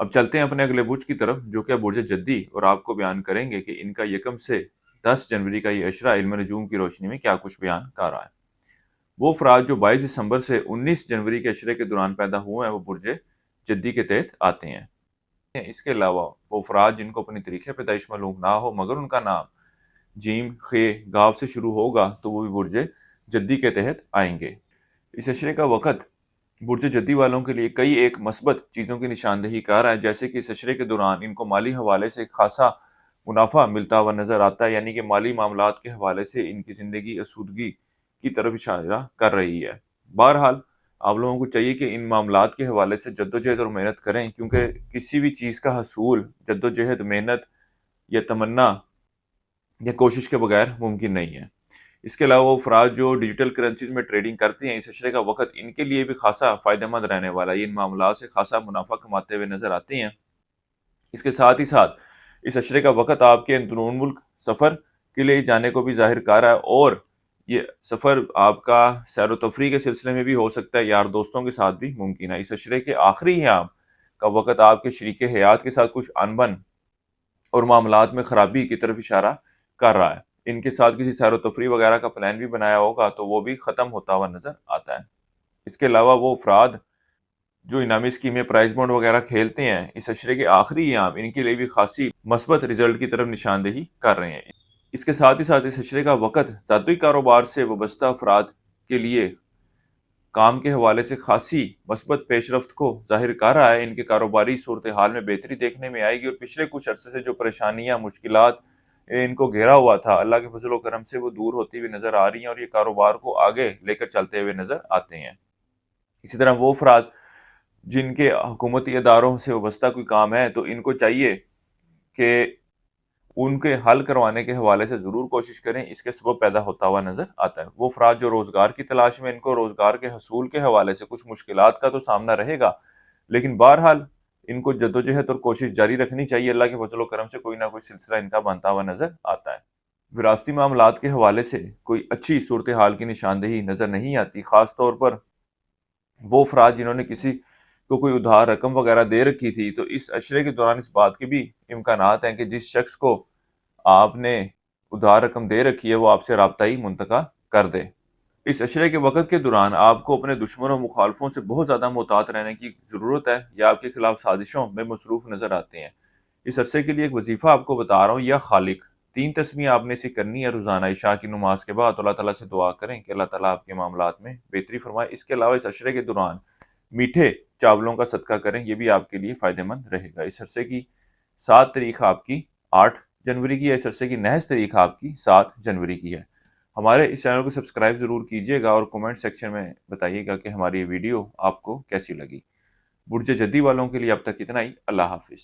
اب چلتے ہیں اپنے اگلے برج کی طرف، جو کہ برج جدی، اور آپ کو بیان کریں گے کہ ان کا 1 سے 10 جنوری کا یہ اشرہ علم نجوم کی روشنی میں کیا کچھ بیان کر رہا ہے۔ وہ افراد جو 22 دسمبر سے 19 جنوری کے اشرے کے دوران پیدا ہوئے ہیں وہ برج جدی کے تحت آتے ہیں۔ اس کے علاوہ وہ افراد جن کو اپنی تاریخ پیدائش معلوم نہ ہو مگر ان کا نام جیم، خے، گاو سے شروع ہوگا تو وہ بھی برج جدی کے تحت آئیں گے۔ اس اشرے کا وقت برج جدی والوں کے لیے کئی ایک مثبت چیزوں کی نشاندہی کر رہا ہے، جیسے کہ اس اشرے کے دوران ان کو مالی حوالے سے خاصا منافع ملتا ہوا نظر آتا ہے، یعنی کہ مالی معاملات کے حوالے سے ان کی زندگی اسودگی کی طرف اشارہ کر رہی ہے۔ بہرحال آپ لوگوں کو چاہیے کہ ان معاملات کے حوالے سے جدوجہد اور محنت کریں، کیونکہ کسی بھی چیز کا حصول جدوجہد، محنت یا تمنا یا کوشش کے بغیر ممکن نہیں ہے۔ اس کے علاوہ وہ افراد جو ڈیجیٹل کرنسیز میں ٹریڈنگ کرتے ہیں، اس اشرے کا وقت ان کے لیے بھی خاصا فائدہ مند رہنے والا ہے، ان معاملات سے خاصا منافع کماتے ہوئے نظر آتے ہیں۔ اس کے ساتھ ہی ساتھ اس اشرے کا وقت آپ کے اندرون ملک سفر کے لیے جانے کو بھی ظاہر کر رہا ہے، اور یہ سفر آپ کا سیر و تفریح کے سلسلے میں بھی ہو سکتا ہے، یار دوستوں کے ساتھ بھی ممکن ہے۔ اس اشرے کے آخری ایام کا وقت آپ کے شریک حیات کے ساتھ کچھ انبن اور معاملات میں خرابی کی طرف اشارہ کر رہا ہے۔ ان کے ساتھ کسی سیر و تفریح وغیرہ کا پلان بھی بنایا ہوگا تو وہ بھی ختم ہوتا ہوا نظر آتا ہے۔ اس کے علاوہ وہ افراد جو انعامی اسکیمیں، پرائز بانڈ وغیرہ کھیلتے ہیں، اس اشرے کے آخری ایام ان کے لیے بھی خاصی مثبت رزلٹ کی طرف نشاندہی کر رہے ہیں۔ اس کے ساتھ ہی ساتھ اس اشرے کا وقت ذاتی کاروبار سے وابستہ افراد کے لیے کام کے حوالے سے خاصی مثبت پیش رفت کو ظاہر کر رہا ہے۔ ان کے کاروباری صورتحال میں بہتری دیکھنے میں آئے گی، اور پچھلے کچھ عرصے سے جو پریشانیاں، مشکلات ان کو گھیرا ہوا تھا، اللہ کے فضل و کرم سے وہ دور ہوتی ہوئی نظر آ رہی ہیں، اور یہ کاروبار کو آگے لے کر چلتے ہوئے نظر آتے ہیں۔ اسی طرح وہ افراد جن کے حکومتی اداروں سے وابستہ کوئی کام ہے تو ان کو چاہیے کہ ان کے حل کروانے کے حوالے سے ضرور کوشش کریں، اس کے سبب پیدا ہوتا ہوا نظر آتا ہے۔ وہ افراد جو روزگار کی تلاش میں، ان کو روزگار کے حصول کے حوالے سے کچھ مشکلات کا تو سامنا رہے گا، لیکن بہرحال ان کو جدوجہد اور کوشش جاری رکھنی چاہیے، اللہ کے فضل و کرم سے کوئی نہ کوئی سلسلہ ان کا بنتا ہوا نظر آتا ہے۔ وراثتی معاملات کے حوالے سے کوئی اچھی صورتحال کی نشاندہی نظر نہیں آتی، خاص طور پر وہ افراد جنہوں نے کسی کو کوئی ادھار رقم وغیرہ دے رکھی تھی، تو اس اشرے کے دوران اس بات کے بھی امکانات ہیں کہ جس شخص کو آپ نے ادھار رقم دے رکھی ہے وہ آپ سے رابطہ ہی منقطع کر دے۔ اس اشرے کے وقت کے دوران آپ کو اپنے دشمنوں مخالفوں سے بہت زیادہ محتاط رہنے کی ضرورت ہے، یا آپ کے خلاف سازشوں میں مصروف نظر آتے ہیں۔ اس عرصے کے لیے ایک وظیفہ آپ کو بتا رہا ہوں، یا خالق 3 تسمیہ آپ نے اسے کرنی ہے روزانہ عشاء کی نماز کے بعد۔ اللہ تعالیٰ سے دعا کریں کہ اللہ تعالیٰ آپ کے معاملات میں بہتری فرمائے۔ اس کے علاوہ اس عشرے کے دوران میٹھے چاولوں کا صدقہ کریں، یہ بھی آپ کے لیے فائدہ مند رہے گا۔ اس عرصے کی 7 تاریخ آپ کی 8 جنوری کی ہے، اس عرصے کی نحس تاریخ آپ کی 7 جنوری کی ہے۔ ہمارے اس چینل کو سبسکرائب ضرور کیجیے گا، اور کومنٹ سیکشن میں بتائیے گا کہ ہماری یہ ویڈیو آپ کو کیسی لگی۔ برج جدی والوں کے لیے اب تک اتنا ہی۔ اللہ حافظ۔